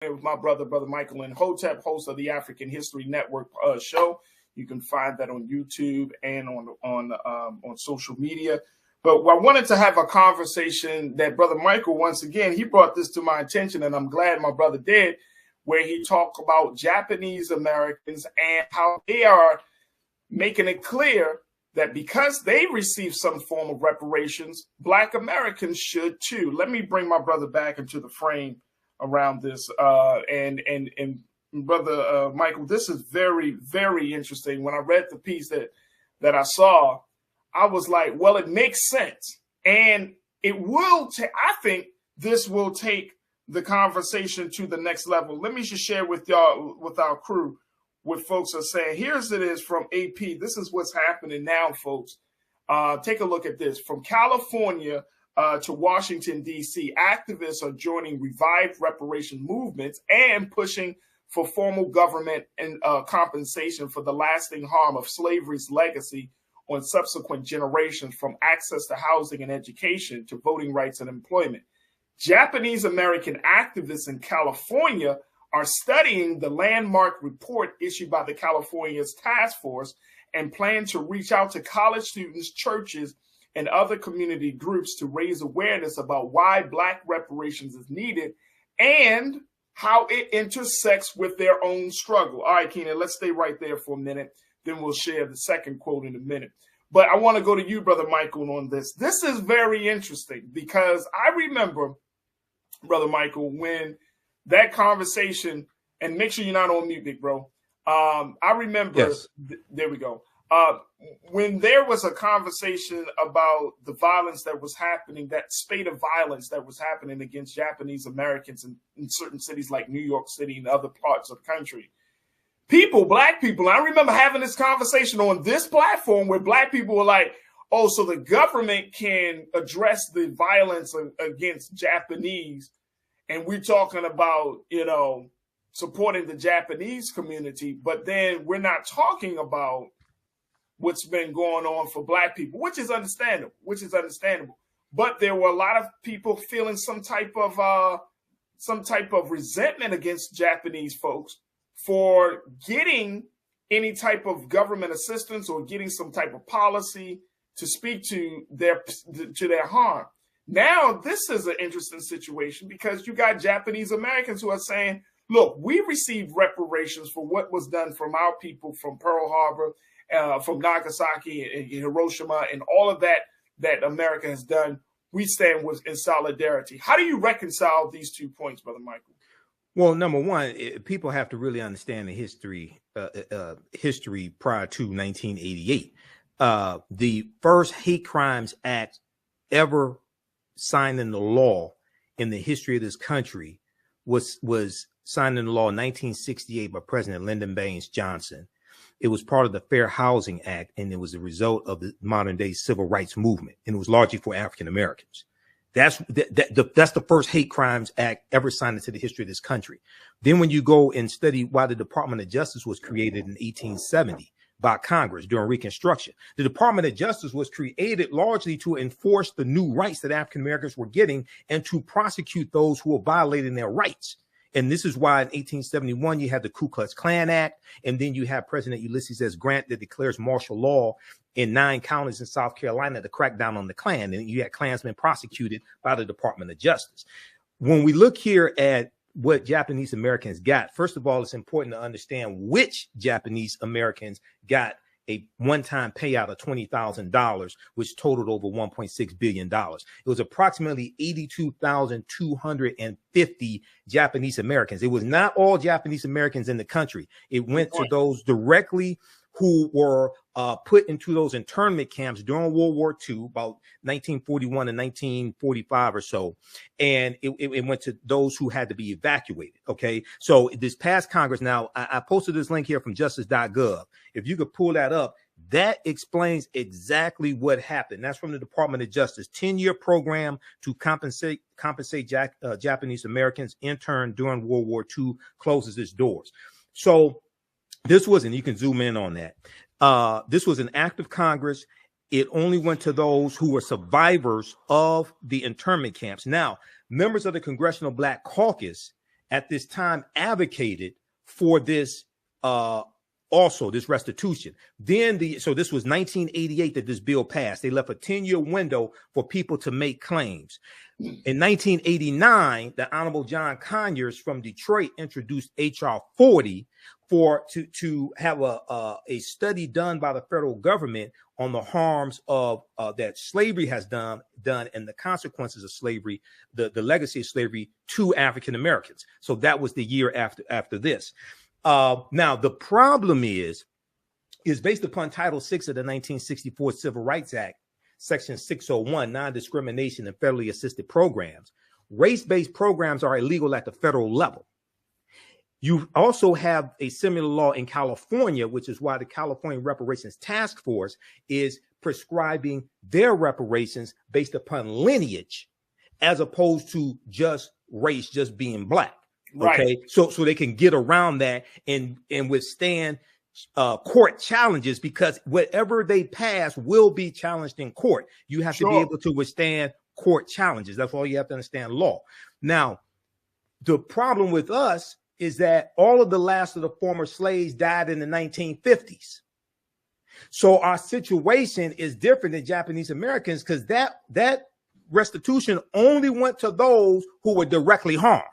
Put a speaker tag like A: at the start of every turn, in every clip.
A: with my brother Michael Imhotep, host of the African History Network show. You can find that on YouTube and on social media. But I wanted to have a conversation that Brother Michael, once again, he brought this to my attention, and I'm glad my brother did, where he talked about Japanese Americans and how they are making it clear that because they receive some form of reparations, Black Americans should too. Let me bring my brother back into the frame around this. And Brother Michael, this is very, very interesting. When I read the piece that I saw, I was like, well, it makes sense. And it will take, I think this will take the conversation to the next level. Let me just share with y'all, with our crew, what folks are saying. Here's it is from AP. This is what's happening now, folks. Take a look at this. From California to Washington, D.C., activists are joining revived reparation movements and pushing for formal government and compensation for the lasting harm of slavery's legacy on subsequent generations, from access to housing and education to voting rights and employment. Japanese American activists in California are studying the landmark report issued by the California's task force and plan to reach out to college students, churches, and other community groups to raise awareness about why Black reparations is needed and how it intersects with their own struggle. All right, Keenan, let's stay right there for a minute. Then we'll share the second quote in a minute. But I want to go to you, Brother Michael, on this. This is very interesting because I remember, Brother Michael, when that conversation, and make sure you're not on mute, big bro. I remember,
B: yes.
A: There we go. When there was a conversation about the violence that was happening, that spate of violence that was happening against Japanese Americans in certain cities like New York City and other parts of the country, Black people, I remember having this conversation on this platform where Black people were like, oh, so the government can address the violence against Japanese. And we're talking about, supporting the Japanese community, but then we're not talking about what's been going on for Black people, which is understandable, But there were a lot of people feeling some type of resentment against Japanese folks for getting any type of government assistance or getting some type of policy to speak to their harm. Now, this is an interesting situation because you got Japanese Americans who are saying, look, we received reparations for what was done from our people from Pearl Harbor, from Nagasaki and Hiroshima, and all of that America has done. We stand in solidarity. How do you reconcile these 2 points, Brother Michael?
B: Well, number one, people have to really understand the history prior to 1988. The first hate crimes act ever signed into law in the history of this country was signed into law in 1968 by President Lyndon Baines Johnson. It was part of the Fair Housing Act, and it was a result of the modern day civil rights movement, and it was largely for African Americans. That's the first hate crimes act ever signed into the history of this country. Then when you go and study why the Department of Justice was created in 1870 by Congress during Reconstruction, the Department of Justice was created largely to enforce the new rights that African Americans were getting and to prosecute those who were violating their rights. And this is why in 1871, you had the Ku Klux Klan Act. And then you have President Ulysses S. Grant that declares martial law in 9 counties in South Carolina to crack down on the Klan. And you had Klansmen prosecuted by the Department of Justice. When we look here at what Japanese Americans got, first of all, it's important to understand which Japanese Americans got a one-time payout of $20,000, which totaled over $1.6 billion. It was approximately 82,250 Japanese Americans. It was not all Japanese Americans in the country. It went to those directly who were put into those internment camps during World War II, about 1941 and 1945 or so. And it went to those who had to be evacuated. Okay. So this past Congress, now I posted this link here from justice.gov. If you could pull that up, that explains exactly what happened. That's from the Department of Justice, 10-year program to compensate Japanese Americans interned during World War II closes its doors. So this was, and you can zoom in on that. This was an act of Congress. It only went to those who were survivors of the internment camps. Now, members of the Congressional Black Caucus at this time advocated for this also this restitution. So this was 1988 that this bill passed. They left a 10-year window for people to make claims. In 1989, the Honorable John Conyers from Detroit introduced H.R. 40 to have a study done by the federal government on the harms of that slavery has done and the consequences of slavery, the legacy of slavery to African Americans. So that was the year after this. Now the problem is based upon Title VI of the 1964 Civil Rights Act, Section 601, non-discrimination and federally assisted programs. Race-based programs are illegal at the federal level. You also have a similar law in California, which is why the California Reparations Task Force is prescribing their reparations based upon lineage, as opposed to just race, just being black.
A: Right.
B: Okay, so they can get around that and withstand court challenges, because whatever they pass will be challenged in court. You have to be able to withstand court challenges. That's all you have to understand law. Now, the problem with us is that all of the last of the former slaves died in the 1950s. So our situation is different than Japanese Americans, because that restitution only went to those who were directly harmed.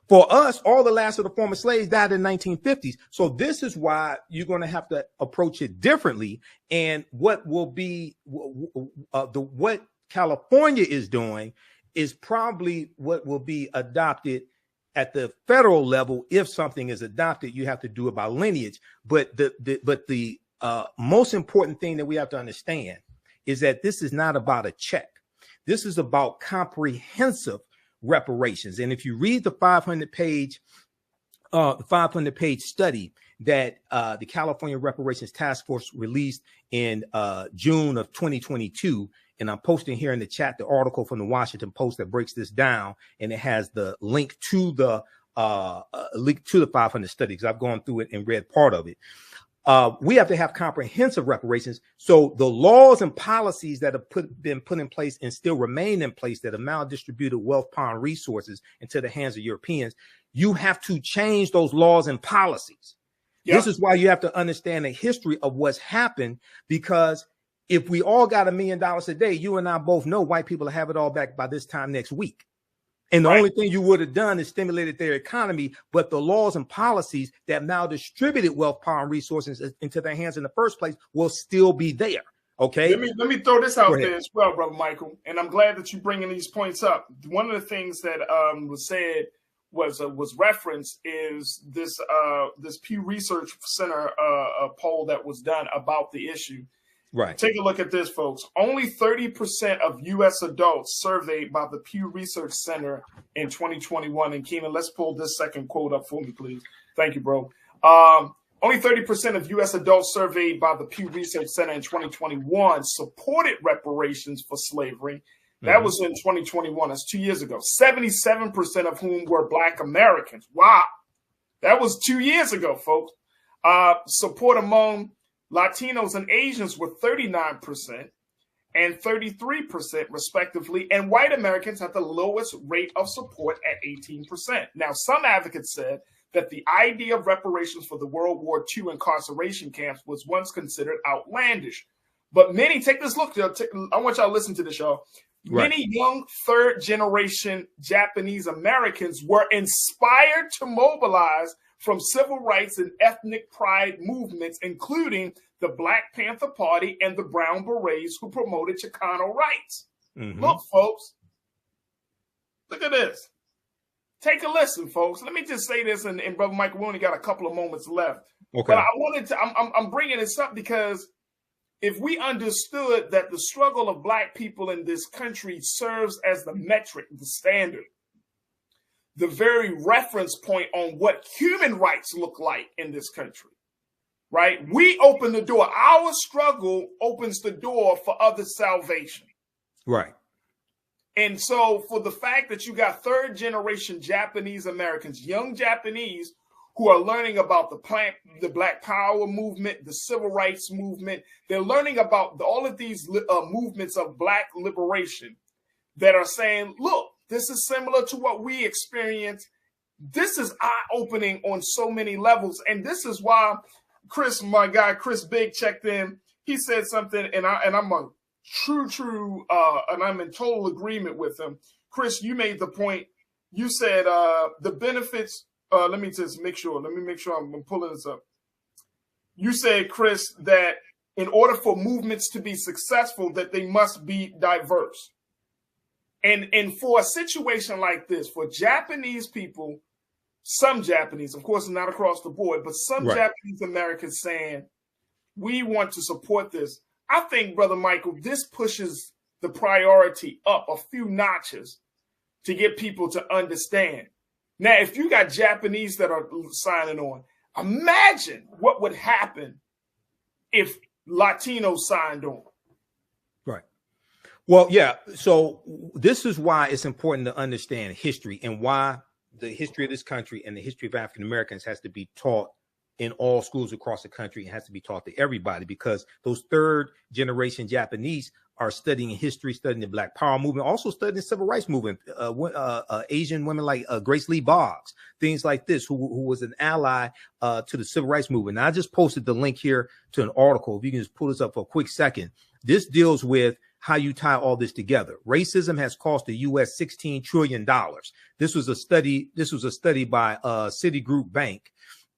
B: For us, all the last of the former slaves died in the 1950s. So this is why you're going to have to approach it differently. And what will be what California is doing is probably what will be adopted at the federal level. If something is adopted, you have to do it by lineage. But the most important thing that we have to understand is that this is not about a check. This is about comprehensive reparations. And if you read the 500-page study that the California Reparations Task Force released in June of 2022, and I'm posting here in the chat the article from the Washington Post that breaks this down, and it has the link to the 500 study, because I've gone through it and read part of it. We have to have comprehensive reparations. So the laws and policies that have been put in place and still remain in place that have maldistributed wealth, power, and resources into the hands of Europeans, you have to change those laws and policies. Yep. This is why you have to understand the history of what's happened, because if we all got $1 million a day, you and I both know white people will have it all back by this time next week. And the only thing you would have done is stimulated their economy, but the laws and policies that now distributed wealth, power, and resources into their hands in the first place will still be there. Okay.
A: Let me throw this out there as well, Brother Michael. And I'm glad that you're bringing these points up. One of the things that was said was referenced is this Pew Research Center poll that was done about the issue.
B: Right.
A: Take a look at this, folks. Only 30% of U.S. adults surveyed by the Pew Research Center in 2021. And Keenan, let's pull this second quote up for me, please. Thank you, bro. Only 30% of U.S. adults surveyed by the Pew Research Center in 2021 supported reparations for slavery. That was in 2021. That's 2 years ago. 77% of whom were Black Americans. Wow. That was 2 years ago, folks. Support among Latinos and Asians were 39% and 33% respectively, and white Americans had the lowest rate of support at 18%. Now, some advocates said that the idea of reparations for the World War II incarceration camps was once considered outlandish. But many, take this look, I want y'all to listen to this, y'all. Right. Many young third-generation Japanese Americans were inspired to mobilize from civil rights and ethnic pride movements, including the Black Panther Party and the Brown Berets, who promoted Chicano rights. Look, folks, look at this. Take a listen, folks. Let me just say this, and Brother Michael, we only got a couple of moments left.
B: Okay.
A: But I'm bringing this up because if we understood that the struggle of Black people in this country serves as the metric, the standard, the very reference point on what human rights look like in this country, right? We open the door. Our struggle opens the door for other salvation.
B: Right.
A: And so for the fact that you got third generation Japanese Americans, young Japanese, who are learning about the Black Power movement, the Civil Rights movement, they're learning about all of these movements of Black liberation that are saying, look, this is similar to what we experienced This is eye-opening on so many levels. And this is why Chris, my guy, Chris Big checked in. He said something, and I'm a true, and I'm in total agreement with him. Chris, you made the point. You said the benefits. Let me just make sure. Let me make sure I'm pulling this up. You said, Chris, that in order for movements to be successful, that they must be diverse. And for a situation like this, for Japanese people, some Japanese, of course, not across the board, but some Japanese Americans saying, we want to support this. I think, Brother Michael, this pushes the priority up a few notches to get people to understand. Now, if you got Japanese that are signing on, imagine what would happen if Latinos signed on.
B: Right. Well, yeah. So this is why it's important to understand history and why the history of this country and the history of African Americans has to be taught in all schools across the country. It has to be taught to everybody, because those third generation Japanese are studying history, studying the Black Power movement, also studying the Civil Rights movement. Asian women like Grace Lee Boggs, things like this, who was an ally to the Civil Rights movement. Now, I just posted the link here to an article. If you can just pull this up for a quick second. This deals with how you tie all this together. Racism has cost the U.S. $16 trillion. This was a study by Citigroup Bank.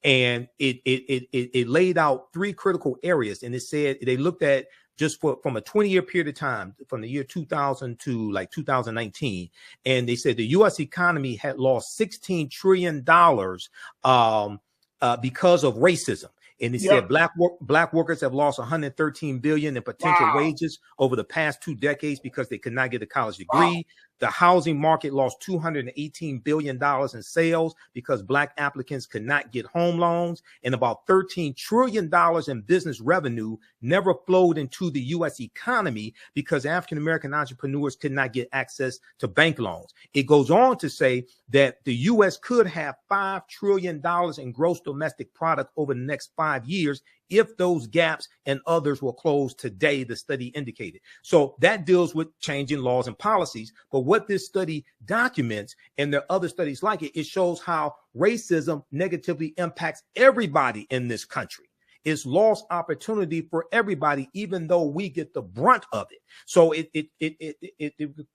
B: And it laid out three critical areas. And it said they looked at just from a 20-year period of time, from the year 2000 to like 2019. And they said the U.S. economy had lost $16 trillion because of racism. And they said black workers have lost $113 billion in potential wages over the past 2 decades because they could not get a college degree. The housing market lost $218 billion in sales because Black applicants could not get home loans, and about $13 trillion in business revenue never flowed into the U.S. economy because African-American entrepreneurs could not get access to bank loans. It goes on to say that the U.S. could have $5 trillion in gross domestic product over the next 5 years if those gaps and others were closed today, the study indicated. So that deals with changing laws and policies. But what this study documents, and there are other studies like it, it shows how racism negatively impacts everybody in this country. It's lost opportunity for everybody, even though we get the brunt of it. So it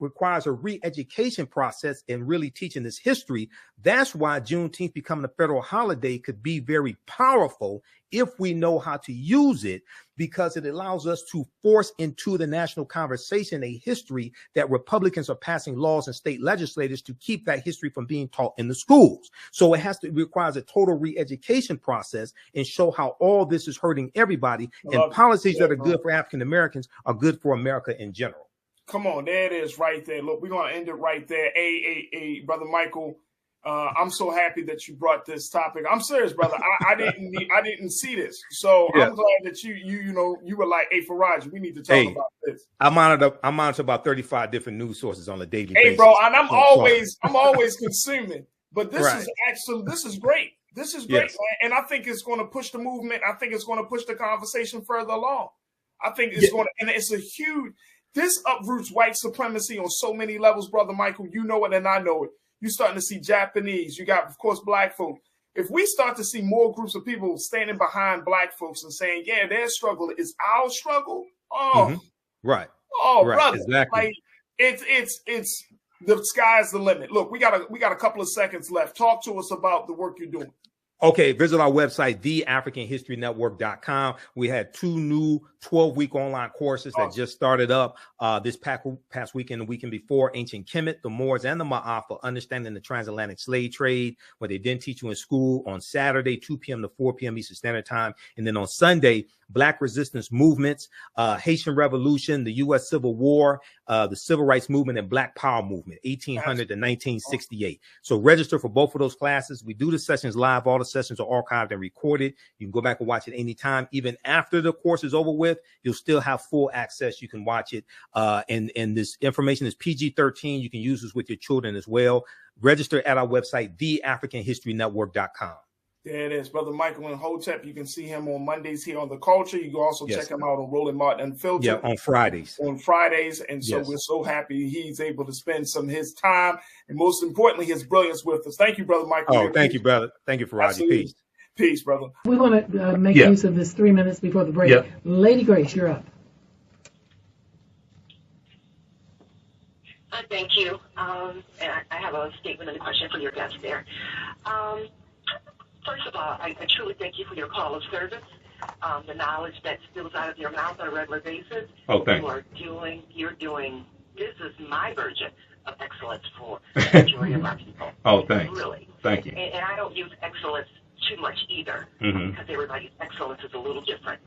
B: requires a re-education process and really teaching this history. That's why Juneteenth becoming a federal holiday could be very powerful if we know how to use it, because it allows us to force into the national conversation a history that Republicans are passing laws and state legislators to keep that history from being taught in the schools. So it requires a total re-education process and show how all this is hurting everybody, and policies that are good for African Americans are good for America in general.
A: Come on, there it is right there. Look, we're going to end it right there. Hey, Brother Michael, I'm so happy that you brought this topic. I'm serious, brother. I didn't see this, so I'm glad that you were like, hey, Farajii, we need to talk about this.
B: I monitor about 35 different news sources on a daily basis.
A: Hey, bro, and I'm always consuming. But this is great. This is great, man. And I think it's going to push the movement. I think it's going to push the conversation further along. I think it's going to, and it's a huge. This uproots white supremacy on so many levels, Brother Michael. You know it, and I know it. You're starting to see Japanese. You got, of course, Black folks. If we start to see more groups of people standing behind Black folks and saying, yeah, their struggle is our struggle. Oh,
B: right.
A: Oh,
B: right.
A: Brother.
B: Exactly.
A: Like, it's the sky's the limit. Look, we got a couple of seconds left. Talk to us about the work you're doing.
B: Okay, visit our website, theafricanhistorynetwork.com. We had 2 new 12-week online courses that just started up this past weekend, the weekend before. Ancient Kemet, the Moors, and the Ma'af for understanding the transatlantic slave trade, where they didn't teach you in school, on Saturday, 2 p.m. to 4 p.m. Eastern Standard Time. And then on Sunday, Black resistance movements, Haitian Revolution, the U.S. Civil War, the Civil Rights Movement, and Black Power Movement, 1800 to 1968. So register for both of those classes. We do the sessions live. All the sessions are archived and recorded. You can go back and watch it anytime. Even after the course is over with, you'll still have full access. You can watch it. And this information is PG-13. You can use this with your children as well. Register at our website, theafricanhistorynetwork.com.
A: There it is, Brother Michael Imhotep. You can see him on Mondays here on The Culture. You can also check him out on Roland Martin Unfiltered.
B: Yeah, on Fridays.
A: And so we're so happy he's able to spend some of his time and most importantly, his brilliance with us. Thank you, Brother Michael.
B: Oh, thank you, brother. Thank you, Farajii. Peace.
A: Peace, brother.
C: We want to make use of this 3 minutes before the break. Lady Grace, you're up.
D: Thank you. And I have a statement and a question for your guest there. First of all, I truly thank you for your call of service, the knowledge that spills out of your mouth on a regular basis.
B: Oh, thank
D: you. You're doing, this is my version of excellence for the majority of our people.
B: Oh, thanks.
D: Really.
B: Thank you.
D: And I don't use excellence too much either, because everybody's excellence is a little different.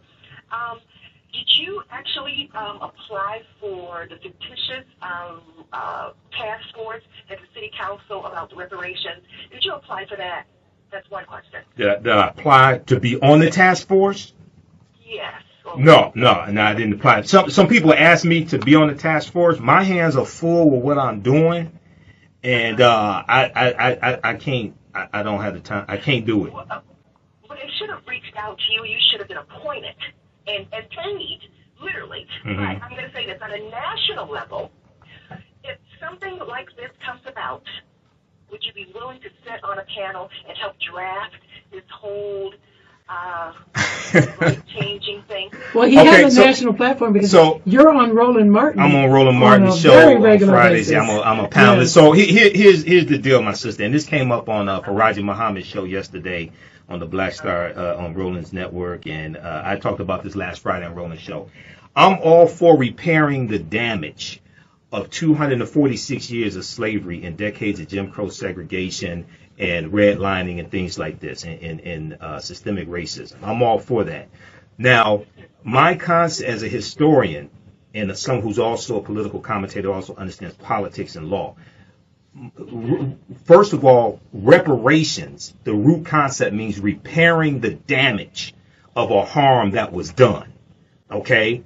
D: Did you actually apply for the fictitious task force at the city council about the reparations? Did you apply for that? That's one question.
B: Did I apply to be on the task force?
D: Yes.
B: No, I didn't apply. Some people ask me to be on the task force. My hands are full with what I'm doing, and I can't. I don't have the time. I can't do it.
D: Well, they should have reached out to you. You should have been appointed and paid, literally. But I'm going to say this on a national level. If something like this comes about, would you be willing to sit on a panel and help draft this whole changing thing?
C: Well, he has a national platform because you're on Roland Martin.
B: I'm on Roland Martin's show on Fridays. Yeah, I'm a panelist. Yes. So here's the deal, my sister. And this came up on Farajii Muhammad's show yesterday on the Black Star on Roland's network. And I talked about this last Friday on Roland's show. I'm all for repairing the damage of 246 years of slavery and decades of Jim Crow segregation and redlining and things like this and systemic racism. I'm all for that. Now, my concept as a historian and someone who's also a political commentator, also understands politics and law. First of all, reparations, the root concept means repairing the damage of a harm that was done. Okay?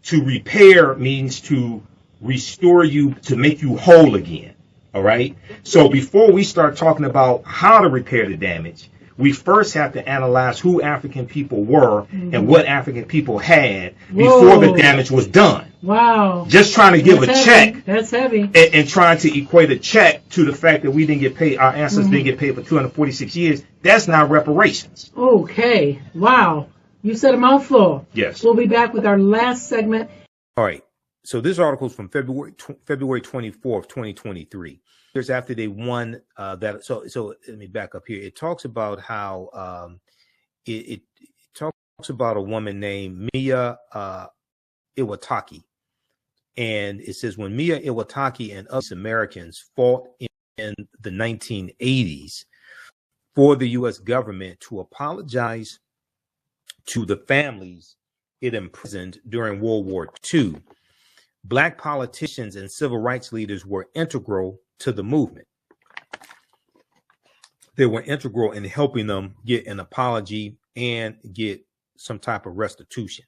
B: To repair means to restore you, to make you whole again. All right. So before we start talking about how to repair the damage, we first have to analyze who African people were and what African people had before the damage was done.
C: Wow.
B: Just trying to give a check.
C: That's heavy.
B: And trying to equate a check to the fact that we didn't get paid, our ancestors didn't get paid for 246 years. That's not reparations.
C: Okay. Wow. You said a mouthful.
B: Yes.
C: We'll be back with our last segment.
B: All right. So this article is from February 24th, 2023. Years after they won that. So let me back up here. It talks about how it talks about a woman named Mia Iwataki. And it says when Mia Iwataki and other Americans fought in the 1980s for the U.S. government to apologize to the families it imprisoned during World War II, Black politicians and civil rights leaders were integral to the movement. They were integral in helping them get an apology and get some type of restitution.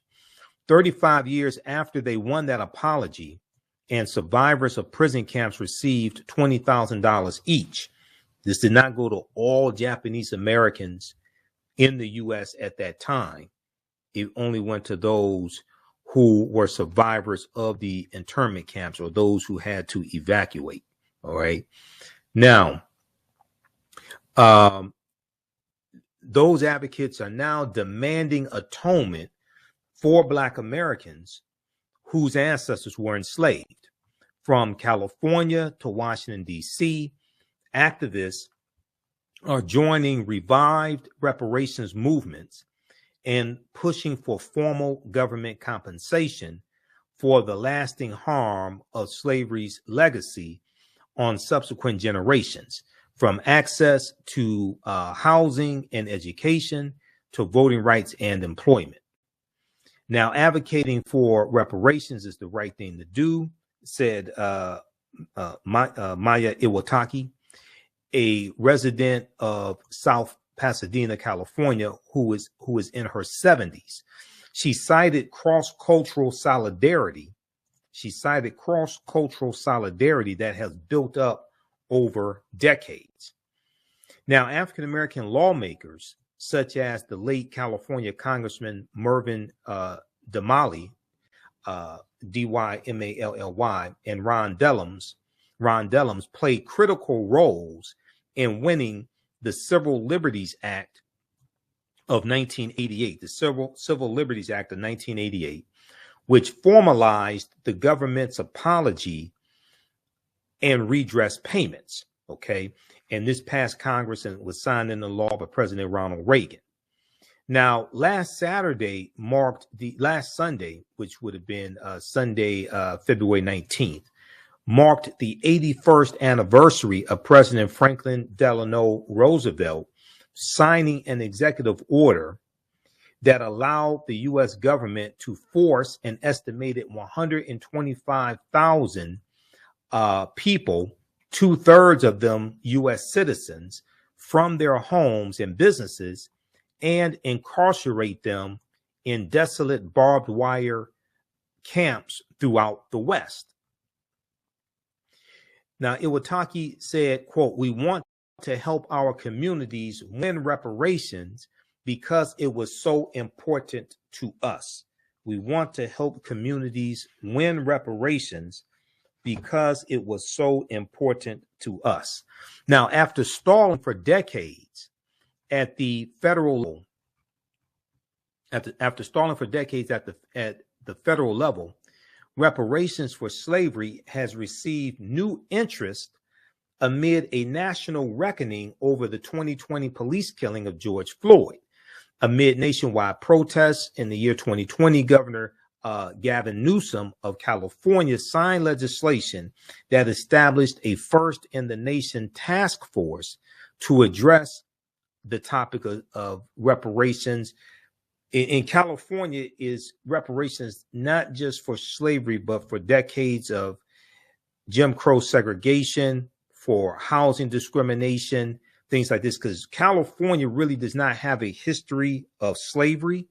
B: 35 years after they won that apology, and survivors of prison camps received $20,000 each. This did not go to all Japanese Americans in the U.S. at that time. It only went to those who were survivors of the internment camps or those who had to evacuate. All right. Now, those advocates are now demanding atonement for Black Americans whose ancestors were enslaved. From California to Washington, D.C., activists are joining revived reparations movements and pushing for formal government compensation for the lasting harm of slavery's legacy on subsequent generations, from access to housing and education to voting rights and employment. Now, advocating for reparations is the right thing to do, said Maya Iwataki, a resident of South Pasadena, California, who is in her 70s. She cited cross-cultural solidarity. That has built up over decades. Now, African-American lawmakers, such as the late California Congressman Mervyn Dymally, Dymally, and Ron Dellums played critical roles in winning the Civil Liberties Act of 1988, the Civil Liberties Act of 1988, which formalized the government's apology and redress payments. Okay. And this passed Congress and was signed into law by President Ronald Reagan. Now, last Sunday, which would have been Sunday, February 19th, marked the 81st anniversary of President Franklin Delano Roosevelt signing an executive order that allowed the U.S. government to force an estimated 125,000 people, 2/3 of them U.S. citizens, from their homes and businesses, and incarcerate them in desolate barbed wire camps throughout the West. Now, Iwataki said, quote, "We want to help our communities win reparations because it was so important to us. We want to help communities win reparations because it was so important to us." Now, after stalling for decades at the federal level, after stalling for decades at the federal level, reparations for slavery has received new interest amid a national reckoning over the 2020 police killing of George Floyd. Amid nationwide protests in the year 2020, Governor Gavin Newsom of California signed legislation that established a first-in-the-nation task force to address the topic of reparations. In California, is reparations not just for slavery, but for decades of Jim Crow segregation, for housing discrimination, things like this, because California really does not have a history of slavery.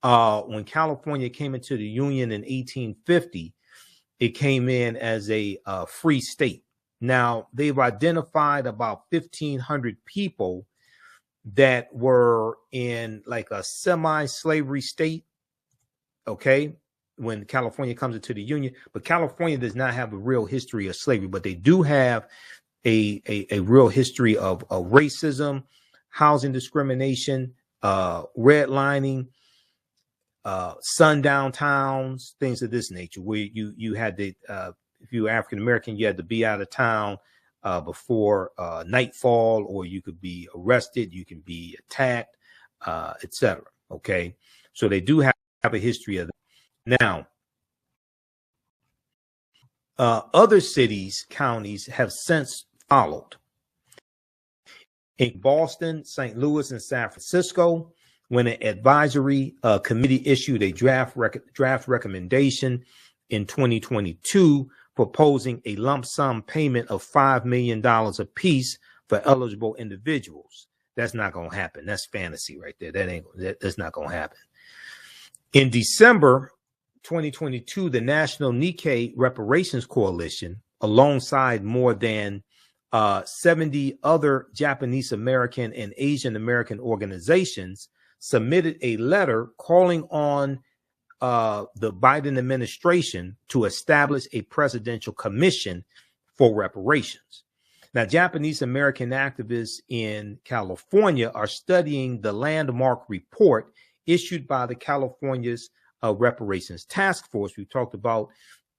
B: When California came into the Union in 1850, it came in as a free state. Now, they've identified about 1,500 people that were in like a semi-slavery state, okay, when California comes into the Union. But California does not have a real history of slavery, but they do have a real history of racism, housing discrimination, redlining, sundown towns, things of this nature, where you had to, if you were African American, you had to be out of town before nightfall, or you could be arrested, you can be attacked, etc. Okay, so they do have a history of that. Now, other cities, counties have since followed. In Boston, St. Louis, and San Francisco, when an advisory committee issued a draft recommendation in 2022 proposing a lump sum payment of $5 million apiece for eligible individuals. That's not going to happen. That's fantasy right there. That's not going to happen. In December 2022, the National Nikkei Reparations Coalition, alongside more than 70 other Japanese American and Asian American organizations, submitted a letter calling on the Biden administration to establish a presidential commission for reparations. Now, Japanese American activists in California are studying the landmark report issued by the California's Reparations Task Force. We talked about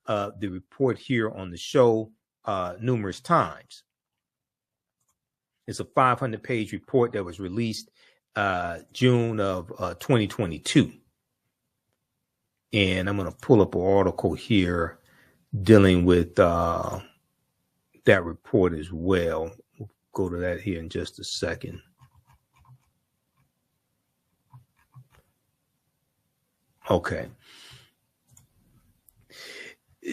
B: the report here on the show numerous times. It's a 500-page report that was released June of 2022. And I'm going to pull up an article here dealing with that report as well. We'll go to that here in just a second. Okay.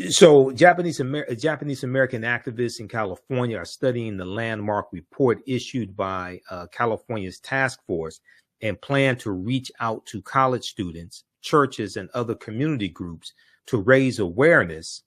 B: So Japanese American activists in California are studying the landmark report issued by California's task force and plan to reach out to college students, churches, and other community groups to raise awareness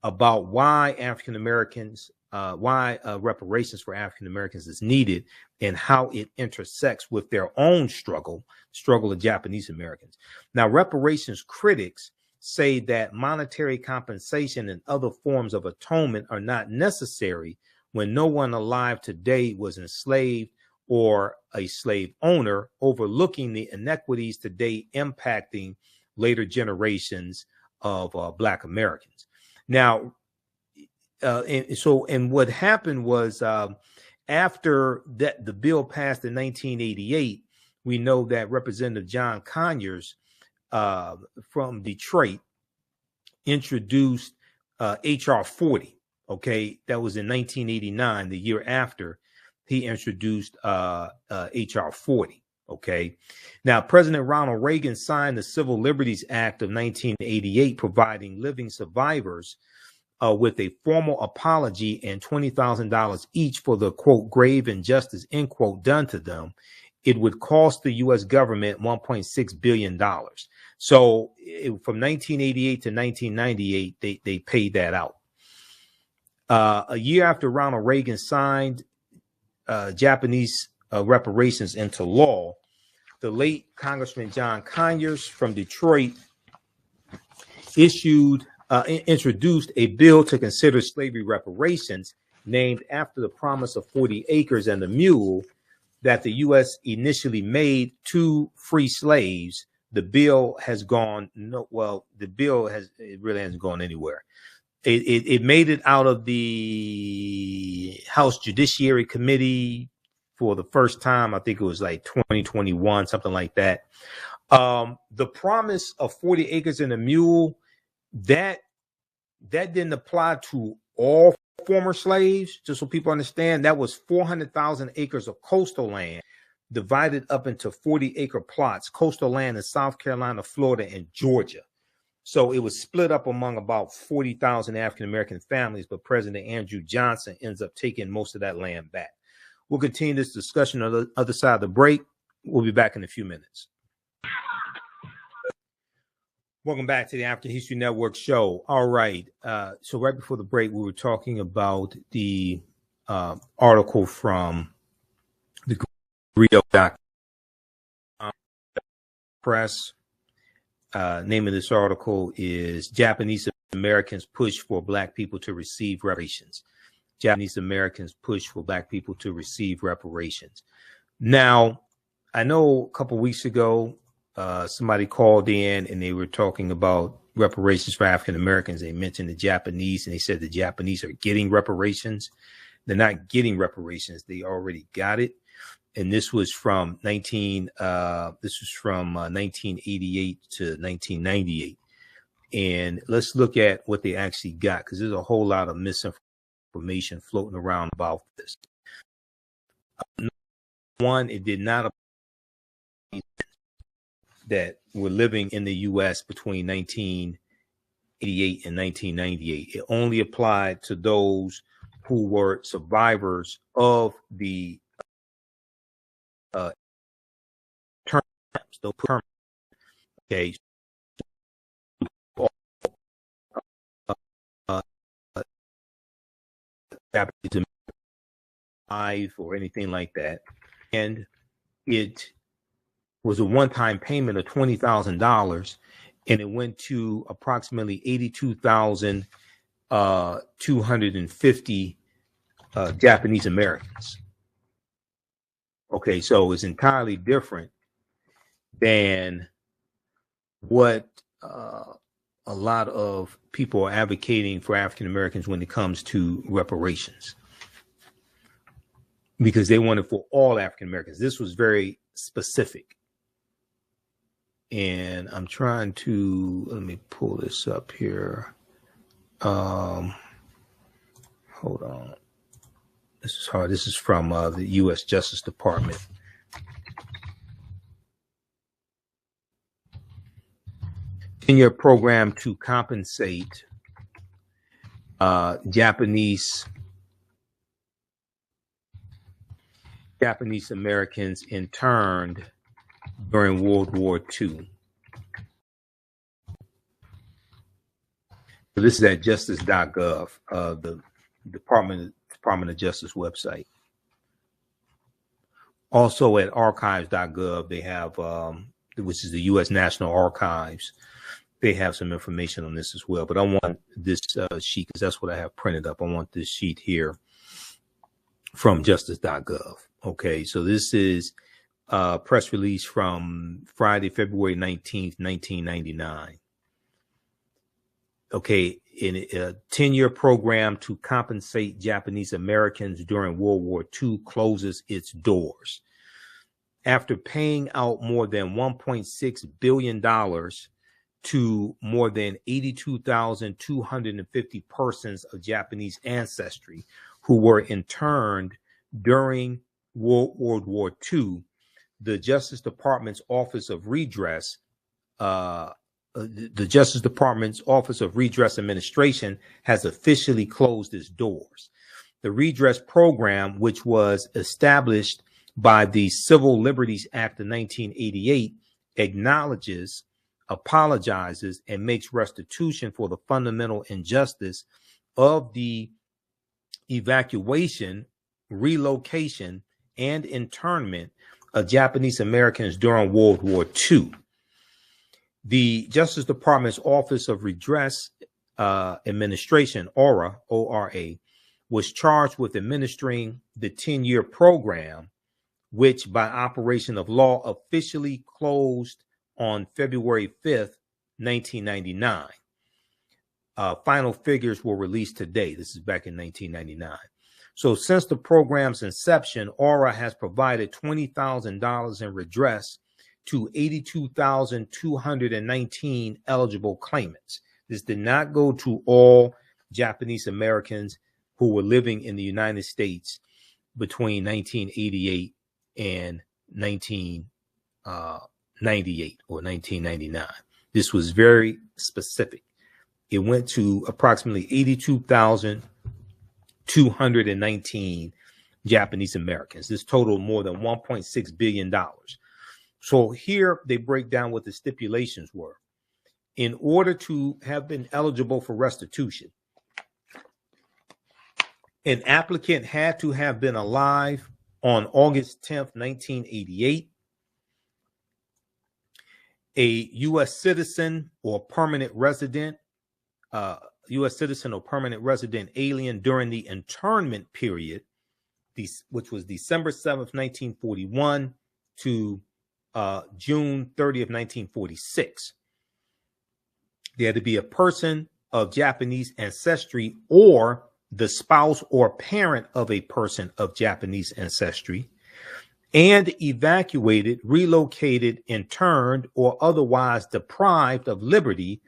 B: about why African Americans reparations for African Americans is needed, and how it intersects with their own struggle of Japanese Americans. Now, reparations critics say that monetary compensation and other forms of atonement are not necessary when no one alive today was enslaved or a slave owner, overlooking the inequities today impacting later generations of Black Americans. Now, and what happened was, after that the bill passed in 1988, we know that Representative John Conyers from Detroit introduced HR 40. Okay, that was in 1989, the year after he introduced HR 40. Okay, now President Ronald Reagan signed the Civil Liberties Act of 1988, providing living survivors with a formal apology and $20,000 each for the, quote, grave injustice, end quote, done to them. It would cost the U.S. government $1.6 billion. So from 1988 to 1998, they paid that out. A year after Ronald Reagan signed Japanese reparations into law, the late Congressman John Conyers from Detroit introduced a bill to consider slavery reparations, named after the promise of 40 acres and a mule that the U.S. initially made to free slaves. The bill has gone it really hasn't gone anywhere. It made it out of the House Judiciary Committee for the first time. I think it was like 2021, something like that. The promise of 40 acres and a mule, that didn't apply to all former slaves. Just so people understand, that was 400,000 acres of coastal land divided up into 40-acre plots, coastal land in South Carolina, Florida, and Georgia. So it was split up among about 40,000 African-American families, but President Andrew Johnson ends up taking most of that land back. We'll continue this discussion on the other side of the break. We'll be back in a few minutes. Welcome back to the African History Network show. All right. So right before the break, we were talking about the article from the Greedo.com press. Name of this article is Japanese Americans Push for Black People to Receive Reparations. Japanese Americans push for Black people to receive reparations. Now, I know a couple of weeks ago, somebody called in and they were talking about reparations for African Americans. They mentioned the Japanese, and they said the Japanese are getting reparations. They're not getting reparations. They already got it. And this was from 1988 to 1998. And let's look at what they actually got, because there's a whole lot of misinformation floating around about this. One, it did not apply that were living in the U.S. between 1988 and 1998. It only applied to those who were survivors of the terms. Okay. Or anything like that. And it was a one-time payment of $20,000, and it went to approximately 82,250 Japanese Americans. Okay, so it's entirely different than what a lot of people are advocating for African Americans when it comes to reparations, because they want it for all African Americans. This was very specific. And I'm trying to, let me pull this up here. Hold on. This is hard. This is from the U.S. Justice Department. In your program to compensate Japanese Americans interned during World War II. So this is at justice.gov. The Department Department of Justice website. Also at archives.gov, they have, which is the U.S. National Archives, they have some information on this as well. But I want this sheet, because that's what I have printed up. I want this sheet here from justice.gov. Okay, so this is a press release from Friday, February 19th, 1999. Okay, in a 10-year program to compensate Japanese Americans during World War II closes its doors. After paying out more than $1.6 billion to more than 82,250 persons of Japanese ancestry who were interned during World War II, the Justice Department's Office of Redress the Justice Department's Office of Redress Administration has officially closed its doors. The redress program, which was established by the Civil Liberties Act of 1988, acknowledges, apologizes, and makes restitution for the fundamental injustice of the evacuation, relocation, and internment of Japanese Americans during World War II. The Justice Department's Office of Redress Administration, ORA, O-R-A, was charged with administering the 10-year program, which by operation of law officially closed on February 5th, 1999. Final figures were released today. This is back in 1999. So since the program's inception, ORA has provided $20,000 in redress to 82,219 eligible claimants. This did not go to all Japanese Americans who were living in the United States between 1988 and 1998 or 1999. This was very specific. It went to approximately 82,219 Japanese Americans. This totaled more than $1.6 billion. So here they break down what the stipulations were. In order to have been eligible for restitution, an applicant had to have been alive on August 10th, 1988, a U.S. citizen or permanent resident, U.S. citizen or permanent resident alien during the internment period, which was December 7th, 1941 to June 30th, 1946. There had to be a person of Japanese ancestry or the spouse or parent of a person of Japanese ancestry, and evacuated, relocated, interned, or otherwise deprived of liberty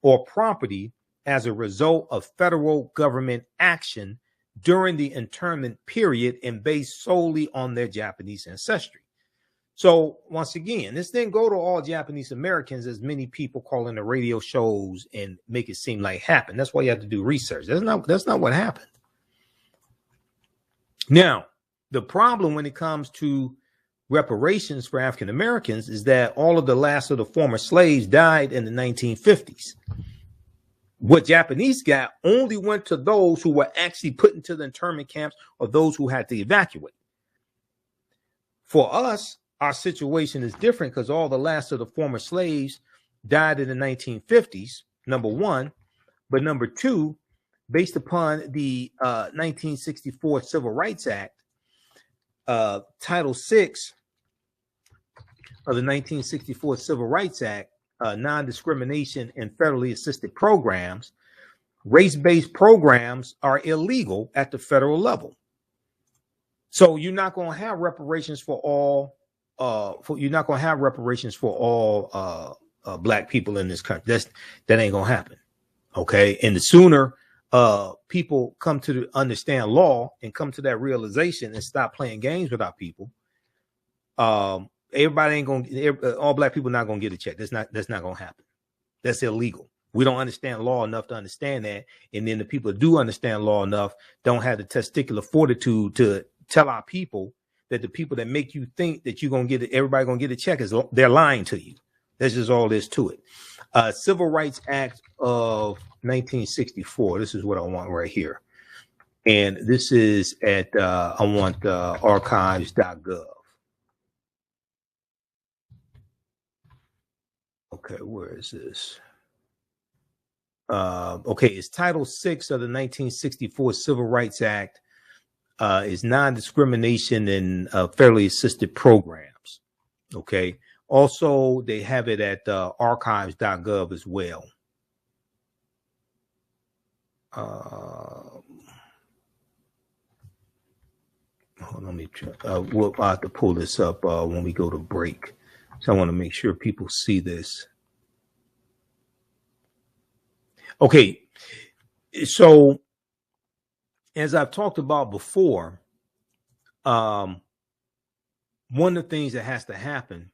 B: or property as a result of federal government action during the internment period and based solely on their Japanese ancestry. So once again, this didn't go to all Japanese Americans, as many people call in the radio shows and make it seem like happened. That's why you have to do research. That's not what happened. Now, the problem when it comes to reparations for African Americans is that all of the last of the former slaves died in the 1950s. What Japanese got only went to those who were actually put into the internment camps or those who had to evacuate. For us, our situation is different because all the last of the former slaves died in the 1950s, number one. But number two, based upon the 1964 Civil Rights Act, Title VI of the 1964 Civil Rights Act, non-discrimination in federally assisted programs, race-based programs are illegal at the federal level. So you're not going to have reparations for all. You're not going to have reparations for all black people in this country. That ain't going to happen. Okay. And the sooner people come to understand law and come to that realization and stop playing games with our people, everybody ain't going to, all black people not going to get a check. That's not going to happen. That's illegal. We don't understand law enough to understand that. And then the people that do understand law enough don't have the testicular fortitude to tell our people that the people that make you think that you're going to get it, everybody going to get a check, is they're lying to you. That's just all there is to it. Civil Rights Act of 1964. This is what I want right here. And this is at, I want archives.gov. Okay, where is this? Okay, it's Title VI of the 1964 Civil Rights Act. Is non-discrimination in federally assisted programs. Okay. Also, they have it at archives.gov as well. Let me try. We'll have to pull this up when we go to break. So I want to make sure people see this. Okay. So, as I've talked about before, one of the things that has to happen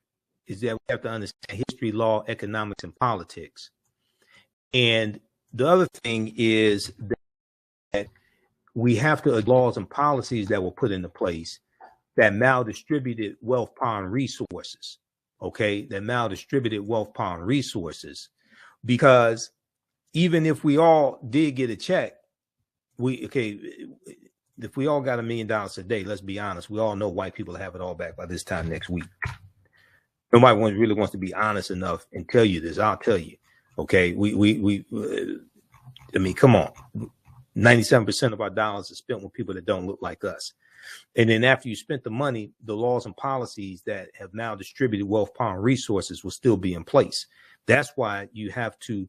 B: is that we have to understand history, law, economics, and politics. And the other thing is that we have to laws and policies that were put into place that maldistributed wealth, power, and resources. Okay, that maldistributed wealth, power, and resources. Because even if we all did get a check, if we all got $1 million a day, let's be honest, we all know white people have it all back by this time next week. Nobody really wants to be honest enough and tell you this. I'll tell you. Okay, I mean, come on. 97% of our dollars are spent with people that don't look like us. And then after you spent the money, the laws and policies that have now distributed wealth, power, and resources will still be in place. That's why you have to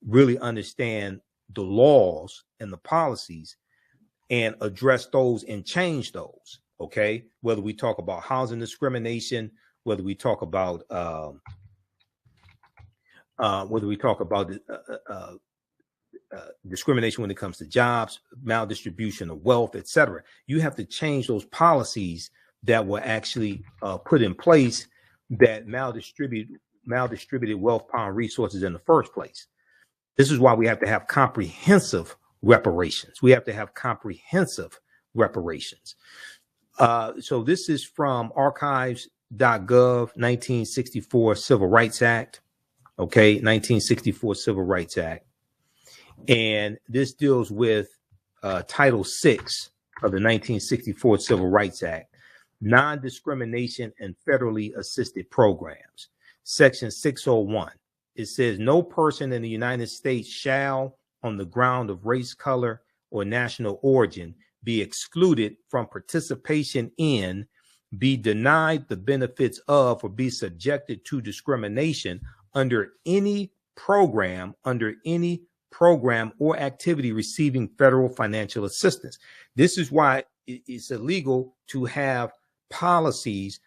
B: really understand the laws and the policies and address those and change those. Okay, whether we talk about housing discrimination, whether we talk about discrimination when it comes to jobs, maldistribution of wealth, etc. You have to change those policies that were actually put in place that maldistributed wealth, power, and resources in the first place. This is why we have to have comprehensive reparations. We have to have comprehensive reparations. So this is from archives.gov, 1964 Civil Rights Act. Okay, 1964 Civil Rights Act. And this deals with Title VI of the 1964 Civil Rights Act, non-discrimination in federally assisted programs. Section 601. It says no person in the United States shall, on the ground of race, color, or national origin, be excluded from participation in, be denied the benefits of, or be subjected to discrimination under any program or activity receiving federal financial assistance. This is why it's illegal to have policies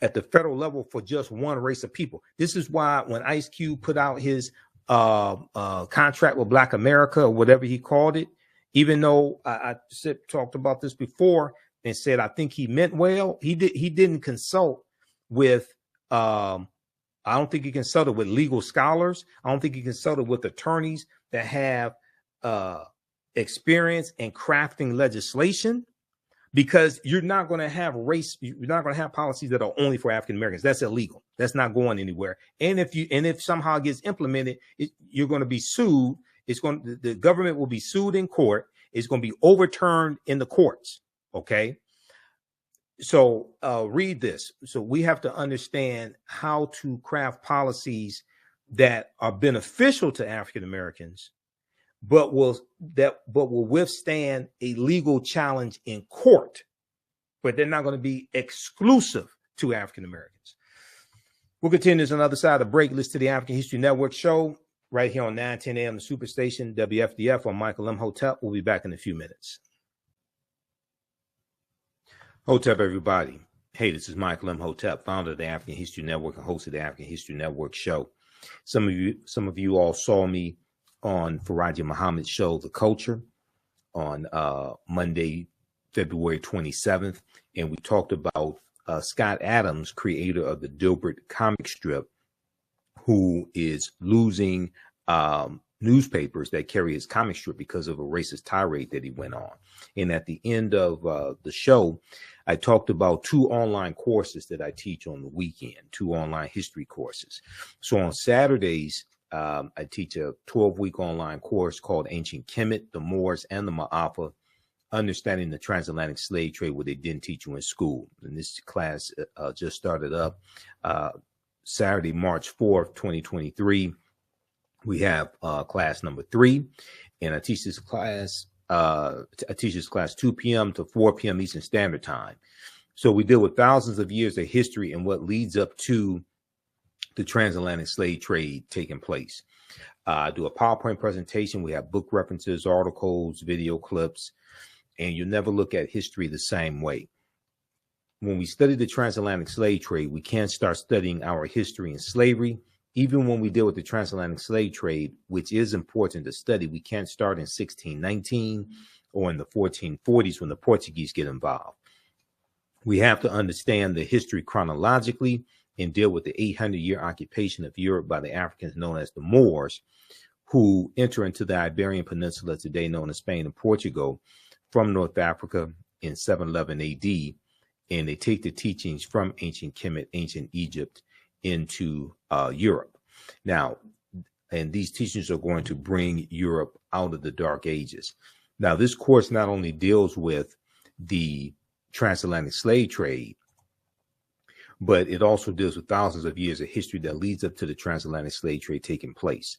B: at the federal level for just one race of people. This is why when Ice Cube put out his contract with Black America, or whatever he called it, even though I talked about this before and said I think he meant well, he didn't consult with I don't think he consulted with legal scholars. I don't think he consulted with attorneys that have experience in crafting legislation, because you're not going to have you're not going to have policies that are only for African Americans. That's illegal. That's not going anywhere. And if somehow it gets implemented, you're going to be sued. The government will be sued in court. It's going to be overturned in the courts. Okay. So read this. So we have to understand how to craft policies that are beneficial to African Americans, but will withstand a legal challenge in court, but they're not going to be exclusive to African Americans. We'll continue this on the other side of the break. Listen to the African History Network show right here on 910 AM, the Superstation, WFDF. I'm Michael Imhotep. We'll be back in a few minutes. Hotep, everybody. Hey, this is Michael Imhotep, founder of the African History Network and host of the African History Network show. Some of you all saw me on Farajii Muhammad's show, The Culture, on Monday, February 27th. And we talked about Scott Adams, creator of the Dilbert comic strip, who is losing newspapers that carry his comic strip because of a racist tirade that he went on. And at the end of the show, I talked about 2 online courses that I teach on the weekend, 2 online history courses. So on Saturdays, I teach a 12-week online course called Ancient Kemet, the Moors, and the Ma'afa Understanding the Transatlantic Slave Trade, what they didn't teach you in school. And this class just started up Saturday, March 4th, 2023. We have class number 3, and I teach this class 2 p.m. to 4 p.m. Eastern Standard Time. So we deal with thousands of years of history and what leads up to the transatlantic slave trade taking place. I do a PowerPoint presentation. We have book references, articles, video clips, and you'll never look at history the same way. When we study the transatlantic slave trade, we can't start studying our history in slavery. Even when we deal with the transatlantic slave trade, which is important to study, we can't start in 1619 or in the 1440s when the Portuguese get involved. We have to understand the history chronologically and deal with the 800-year occupation of Europe by the Africans known as the Moors, who enter into the Iberian Peninsula, today known as Spain and Portugal, from North Africa in 711 AD, and they take the teachings from ancient Kemet, ancient Egypt, into Europe. Now, and these teachings are going to bring Europe out of the Dark Ages. Now, this course not only deals with the transatlantic slave trade, but it also deals with thousands of years of history that leads up to the transatlantic slave trade taking place.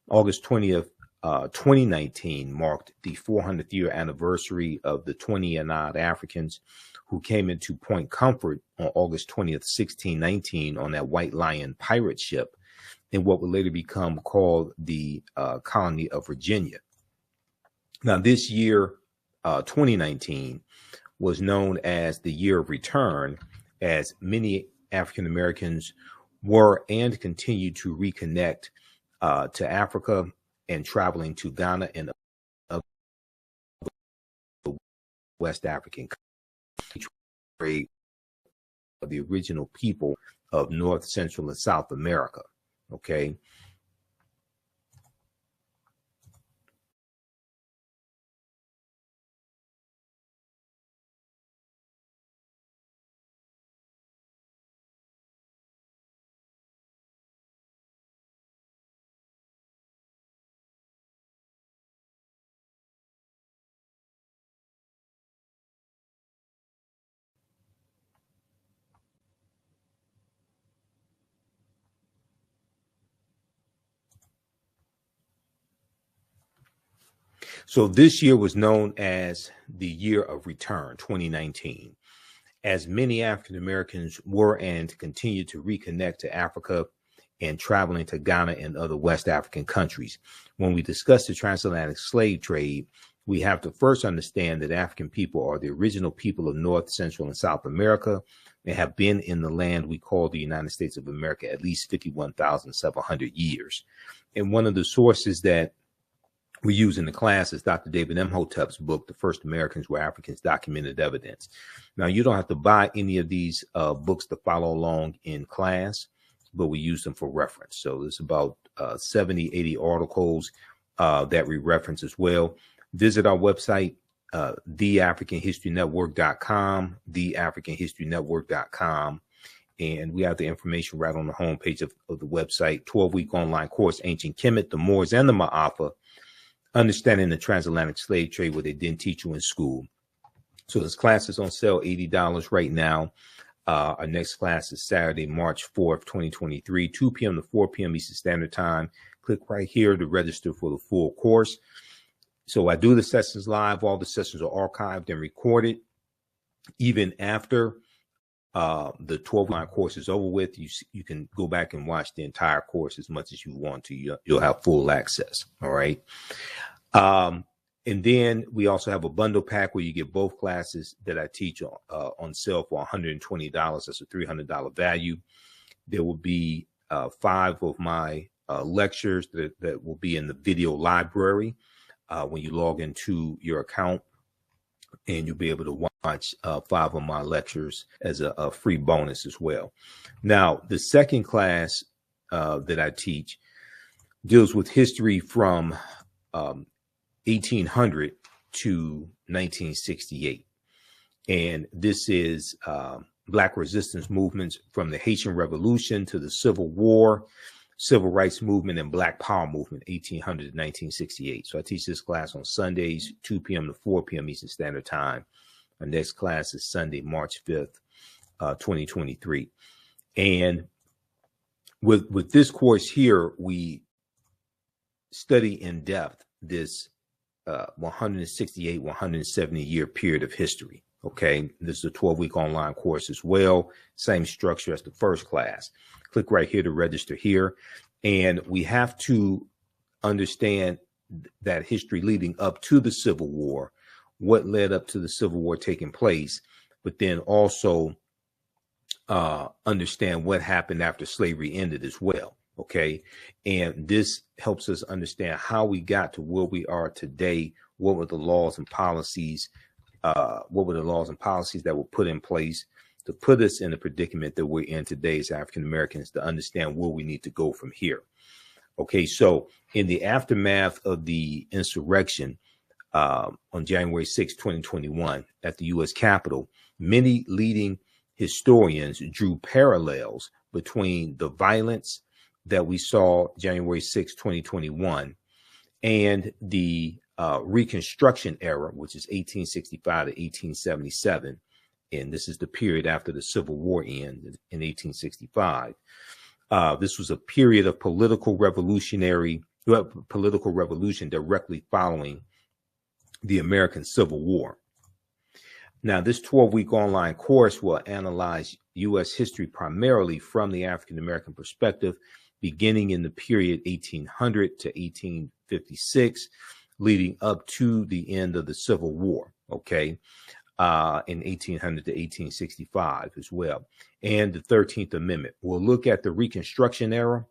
B: August 20th, 2019 marked the 400th year anniversary of the 20 and odd Africans who came into Point Comfort on August 20th, 1619 on that White Lion pirate ship in what would later become called the colony of Virginia. Now, this year, 2019, was known as the year of return, as many African Americans were and continue to reconnect to Africa and traveling to Ghana and other West African countries, the original people of North, Central, and South America. Okay. So this year was known as the year of return, 2019, as many African Americans were and continue to reconnect to Africa and traveling to Ghana and other West African countries. When we discuss the transatlantic slave trade, we have to first understand that African people are the original people of North, Central, and South America and have been in the land we call the United States of America at least 51,700 years. And one of the sources that we use in the class is Dr. David Imhotep's book, The First Americans Were Africans, Documented Evidence. Now, you don't have to buy any of these books to follow along in class, but we use them for reference. So there's about 70, 80 articles that we reference as well. Visit our website, theafricanhistorynetwork.com, theafricanhistorynetwork.com. And we have the information right on the homepage of the website. 12-week online course, Ancient Kemet, the Moors, and the Ma'afa. Understanding the transatlantic slave trade, what they didn't teach you in school. So this class is on sale, $80 right now. Our next class is Saturday, March 4th, 2023, 2 p.m. to 4 p.m. Eastern Standard Time. Click right here to register for the full course. So I do the sessions live. All the sessions are archived and recorded. Even after the 12-line course is over with, you can go back and watch the entire course as much as you want to. You'll have full access. All right. And then we also have a bundle pack where you get both classes that I teach on sale for $120. That's a $300 value. There will be 5 of my lectures that will be in the video library when you log into your account. And you'll be able to watch 5 of my lectures as a free bonus as well. Now, the second class that I teach deals with history from 1800 to 1968. And this is Black resistance movements from the Haitian Revolution to the Civil War Civil Rights Movement and Black Power Movement, 1800 to 1968. So I teach this class on Sundays, 2 p.m. to 4 p.m. Eastern Standard Time. Our next class is Sunday, March 5th, 2023. And with this course here, we study in depth this 168, 170 year period of history. Okay, this is a 12-week online course as well. Same structure as the first class. Click right here to register here. And we have to understand that history leading up to the Civil War, what led up to the Civil War taking place, but then also understand what happened after slavery ended as well. Okay, and this helps us understand how we got to where we are today. What were the laws and policies? That were put in place to put us in the predicament that we're in today as African Americans, to understand where we need to go from here. Okay, so in the aftermath of the insurrection on January 6, 2021, at the U.S. Capitol, many leading historians drew parallels between the violence that we saw January 6, 2021, and the Reconstruction era, which is 1865 to 1877. And this is the period after the Civil War ended in 1865. This was a period of political revolution directly following the American Civil War. Now, this 12-week online course will analyze U.S. history primarily from the African-American perspective, beginning in the period 1800 to 1856, leading up to the end of the Civil War, okay, in 1800 to 1865 as well, and the 13th Amendment. We'll look at the Reconstruction era,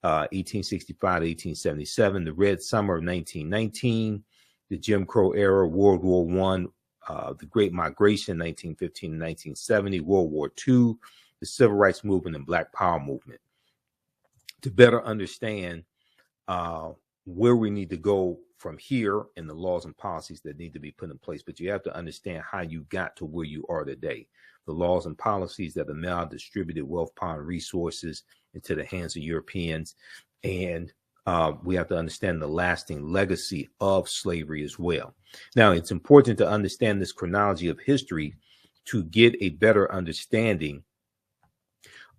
B: 1865 to 1877, the Red Summer of 1919, the Jim Crow era, World War I, the Great Migration, 1915 to 1970, World War II, the Civil Rights Movement and Black Power Movement. To better understand where we need to go from here and the laws and policies that need to be put in place, but you have to understand how you got to where you are today. The laws and policies that have now distributed wealth, power, and resources into the hands of Europeans. And we have to understand the lasting legacy of slavery as well. Now, it's important to understand this chronology of history to get a better understanding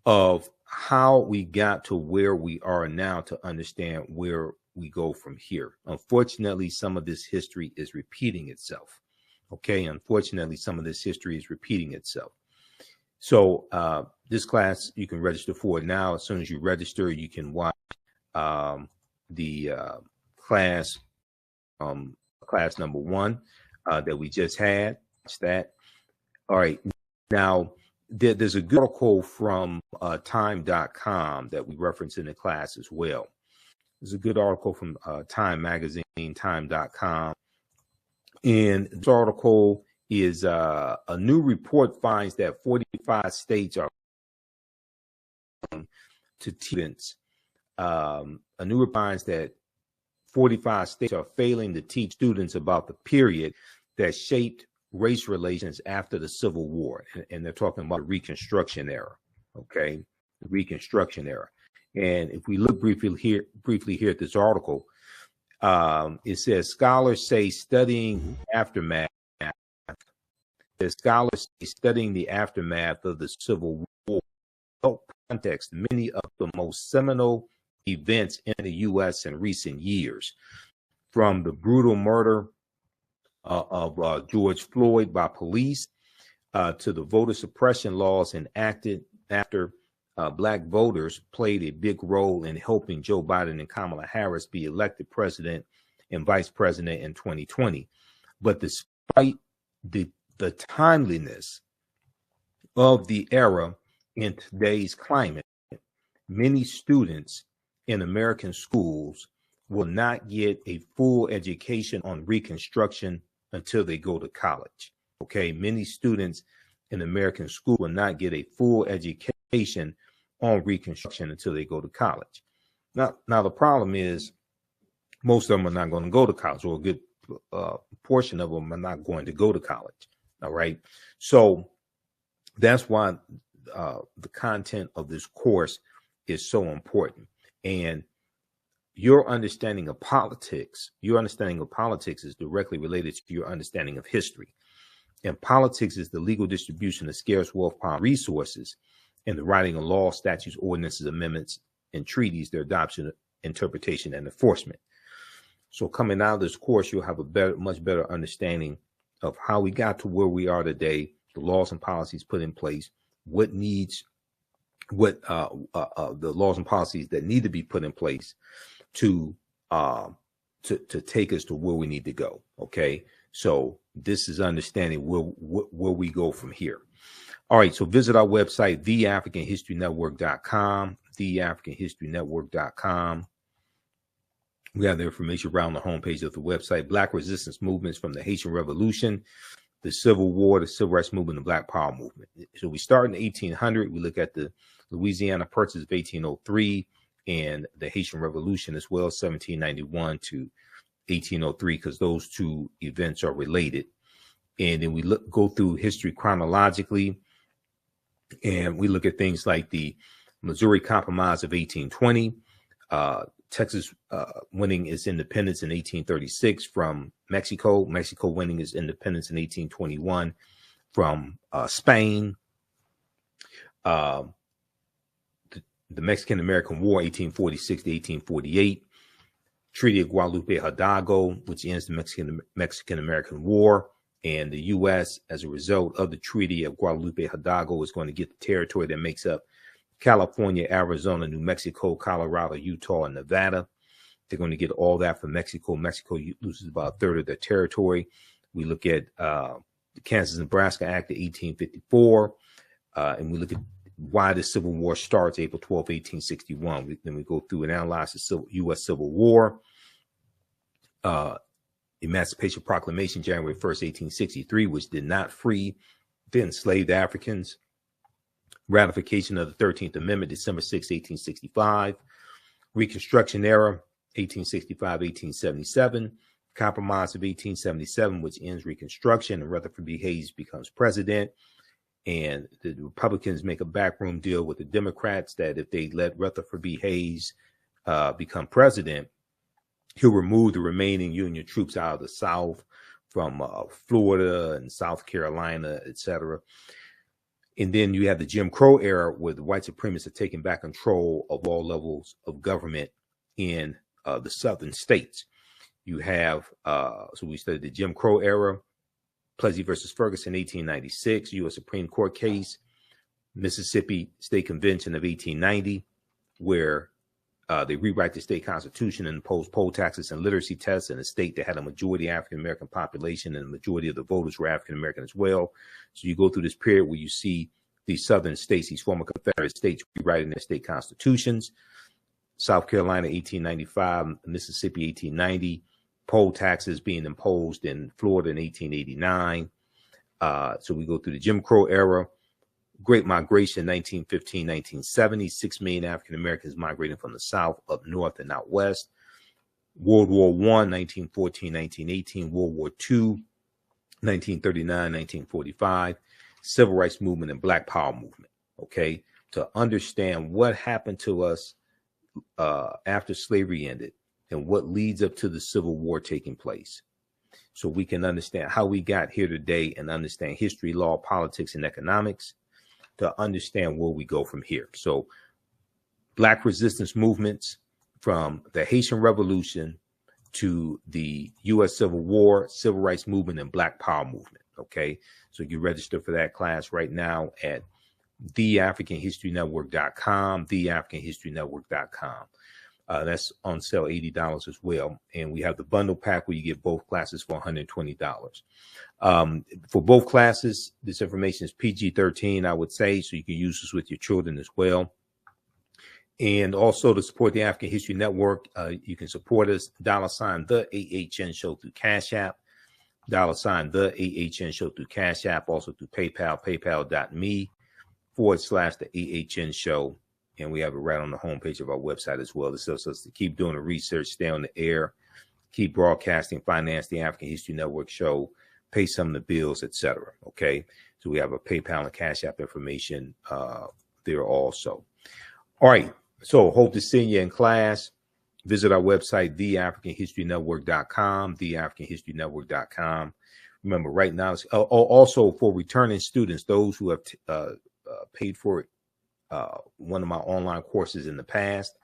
B: of how we got to where we are now, to understand where we go from here. Unfortunately, some of this history is repeating itself. Okay, unfortunately, some of this history is repeating itself. So this class, you can register for it now. As soon as you register, you can watch the class number 1 that we just had. That's that. All right. Now, there's a good article from time.com that we reference in the class as well. There's a good article from Time Magazine, time.com. And this article is a new report finds that 45 states are to students. A new report finds that 45 states are failing to teach students about the period that shaped race relations after the Civil War. And they're talking about the Reconstruction era. Okay, the Reconstruction era. And if we look briefly here at this article, it says scholars say studying the aftermath of the Civil War help context many of the most seminal events in the U.S. in recent years, from the brutal murder of George Floyd by police to the voter suppression laws enacted after Black voters played a big role in helping Joe Biden and Kamala Harris be elected president and vice president in 2020. But despite the timeliness of the era in today's climate, many students in American schools will not get a full education on Reconstruction until they go to college. Okay, many students in American school will not get a full education on Reconstruction until they go to college. Now the problem is most of them are not going to go to college, or a good portion of them are not going to go to college. All right, so that's why the content of this course is so important. And your understanding of politics is directly related to your understanding of history. And politics is the legal distribution of scarce wealth, power, resources, and the writing of laws, statutes, ordinances, amendments, and treaties, their adoption, interpretation, and enforcement. So coming out of this course, you'll have a much better understanding of how we got to where we are today, the laws and policies put in place, the laws and policies that need to be put in place to take us to where we need to go. Okay, so this is understanding where we go from here. All right, so visit our website, theafricanhistorynetwork.com, theafricanhistorynetwork.com. We have the information around the homepage of the website. Black resistance movements from the Haitian Revolution, the Civil War, the Civil Rights Movement, the Black Power Movement. So we start in 1800. We look at the Louisiana Purchase of 1803 and the Haitian Revolution as well, 1791 to 1803, because those two events are related. And then we go through history chronologically, and we look at things like the Missouri Compromise of 1820, Texas winning its independence in 1836 from Mexico, Mexico winning its independence in 1821 from Spain, the Mexican-American War, 1846 to 1848, Treaty of Guadalupe Hidalgo, which ends the Mexican-American War, and the U.S., as a result of the Treaty of Guadalupe Hidalgo, is going to get the territory that makes up California, Arizona, New Mexico, Colorado, Utah, and Nevada. They're going to get all that from Mexico. Mexico loses about a third of their territory. We look at the Kansas-Nebraska Act of 1854, and we look at why the Civil War starts April 12, 1861. Then we go through and analyze the U.S. Civil War, Emancipation Proclamation, January 1st, 1863, which did not free the enslaved Africans. Ratification of the 13th Amendment, December 6, 1865. Reconstruction era, 1865-1877. Compromise of 1877, which ends Reconstruction, and Rutherford B. Hayes becomes president. And the Republicans make a backroom deal with the Democrats that if they let Rutherford B. Hayes become president, he'll remove the remaining Union troops out of the South from Florida and South Carolina, etc. And then you have the Jim Crow era, where the white supremacists are taking back control of all levels of government in the southern states. You have, so we studied the Jim Crow era, Plessy versus Ferguson, 1896, U.S. Supreme Court case, Mississippi State Convention of 1890, where they rewrite the state constitution and impose poll taxes and literacy tests in a state that had a majority African-American population, and the majority of the voters were African-American as well. So you go through this period where you see these southern states, these former Confederate states, rewriting their state constitutions. South Carolina, 1895, Mississippi, 1890, poll taxes being imposed in Florida in 1889. So we go through the Jim Crow era, Great Migration, 1915, 1970, 6 million African Americans migrating from the South up north and out west. World War I, 1914, 1918, World War II, 1939, 1945, Civil Rights Movement and Black Power Movement. Okay, to understand what happened to us after slavery ended and what leads up to the Civil War taking place, so we can understand how we got here today and understand history, law, politics, and economics, to understand where we go from here. So Black resistance movements from the Haitian Revolution to the U.S. Civil War, Civil Rights Movement, and Black Power Movement. Okay, so you register for that class right now at theafricanhistorynetwork.com, theafricanhistorynetwork.com. That's on sale, $80 as well. And we have the bundle pack where you get both classes for $120. For both classes, this information is PG-13, I would say, so you can use this with your children as well. And also to support the African History Network, you can support us, $ the AHN Show through Cash App, $ the AHN Show through Cash App, also through PayPal, paypal.me/the AHN Show. And we have it right on the homepage of our website as well. This helps us to keep doing the research, stay on the air, keep broadcasting, finance the African History Network show, pay some of the bills, etc. Okay, so we have a PayPal and Cash App information there also. All right, So hope to see you in class. Visit our website, theafricanhistorynetwork.com, theafricanhistorynetwork.com. Remember, right now, also for returning students, those who have paid for one of my online courses in the past,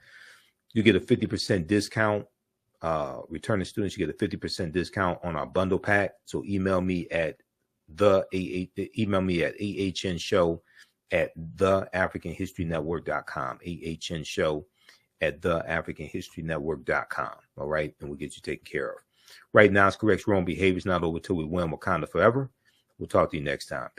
B: you get a 50% discount. Returning students, you get a 50% discount on our bundle pack. So email me at ahnshow@theafricanhistorynetwork.com, ahnshow@theafricanhistorynetwork.com. All right, and we'll get you taken care of. Right now, it's correct wrong behavior is not over till we win Wakanda forever. We'll talk to you next time.